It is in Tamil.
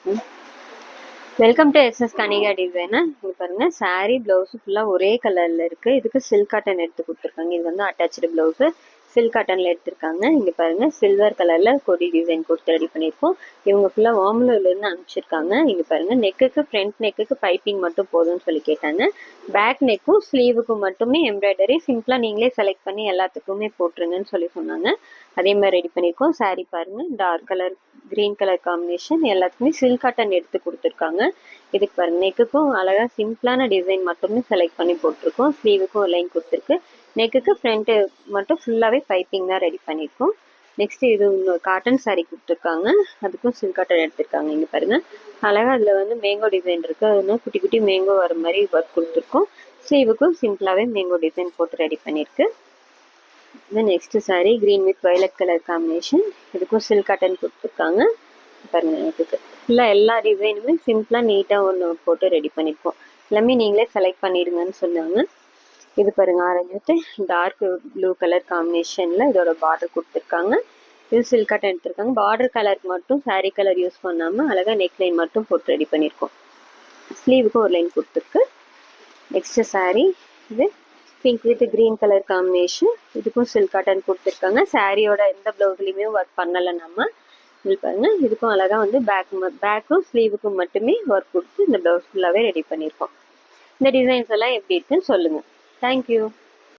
Welcome to SS Kanika designer. இங்க பாருங்க, சாரி பிளவுஸ் ஃபுல்லா ஒரே கலர்ல இருக்கு. இதுக்கு சில்க் காட்டன் எடுத்து கொடுத்துருக்காங்க. இது வந்து அட்டாச்சு பிளவுஸ் சில்க் காட்டன்ல எடுத்திருக்காங்க. இங்க பாருங்க, சில்வர் கலர்ல கொடி டிசைன் கொடுத்து ரெடி பண்ணிருக்கோம். இவங்க ஃபுல்லா வார்ம்லூர்ல இருந்து அனுப்பிச்சிருக்காங்க. இங்க பாருங்க, நெக்குக்கு ஃப்ரண்ட் நெக்குக்கு பைப்பிங் மட்டும் போதும்னு சொல்லி கேட்டாங்க. பேக் நெக்கும் ஸ்லீவுக்கும் மட்டுமே எம்ப்ராய்டரி சிம்பிளா நீங்களே செலக்ட் பண்ணி எல்லாத்துக்குமே போட்டுருங்கன்னு சொல்லி சொன்னாங்க. அதே மாதிரி ரெடி பண்ணிருக்கோம். சாரி பாருங்க, dark colour green colour combination, எல்லாத்துக்குமே சில்க் காட்டன் எடுத்து கொடுத்துருக்காங்க. இதுக்கு பாருங்க, நெக்குக்கும் அழகா சிம்பிளான டிசைன் மட்டுமே செலக்ட் பண்ணி போட்டிருக்கோம். ஸ்லீவுக்கும் ஒரு லைன் கொடுத்துருக்கு. நெக்குக்கு ஃப்ரண்ட் மட்டும் ஃபுல்லாவே பைப்பிங் தான் ரெடி பண்ணிருக்கோம். நெக்ஸ்ட் இது காட்டன் சாரி கொடுத்துருக்காங்க. அதுக்கும் சில்க் காட்டன் எடுத்திருக்காங்க. இங்க பாருங்க, அழகா அதுல வந்து மேங்கோ டிசைன் இருக்கு. அது குட்டி குட்டி மேங்கோ வர மாதிரி ஒர்க் கொடுத்துருக்கோம். ஸ்லீவுக்கும் சிம்பிளாவே மேங்கோ டிசைன் போட்டு ரெடி பண்ணிருக்கு. Next sorry green with violet colour combination. இதுக்கும் சில்க் காட்டன் கொடுத்துருக்காங்க. பாருங்க, இதுக்கு ஃபுல்லாக எல்லா டிசைனுமே சிம்பிளாக நீட்டாக ஒன்று போட்டு ரெடி பண்ணியிருக்கோம். எல்லாமே நீங்களே செலக்ட் பண்ணிடுங்கன்னு சொன்னாங்க. இது பாருங்க, orange with dark blue colour காம்பினேஷனில் இதோட பார்டர் கொடுத்துருக்காங்க. இது சில்க் காட்டன் எடுத்திருக்காங்க. பார்டர் கலருக்கு மட்டும் சாரீ கலர் யூஸ் பண்ணாமல் அழகாக நெக் லைன் மட்டும் போட்டு ரெடி பண்ணியிருக்கோம். ஸ்லீவுக்கும் ஒரு லைன் கொடுத்துருக்கு. நெக்ஸ்ட் சாரீ இது pink with green colour combination. இதுக்கும் சில்க் காட்டன் கொடுத்துருக்காங்க. சாரியோட எந்த பிளவுஸ்லையுமே ஒர்க் பண்ணலை நம்ம. இது பாருங்க, இதுக்கும் அழகா வந்து பேக்கும் ஸ்லீவுக்கும் மட்டுமே ஒர்க் கொடுத்து இந்த பிளவுஸ் ஃபுல்லாவே ரெடி பண்ணியிருக்கோம். இந்த டிசைன்ஸ் எல்லாம் எப்படி இருக்குன்னு சொல்லுங்க. தேங்க்யூ.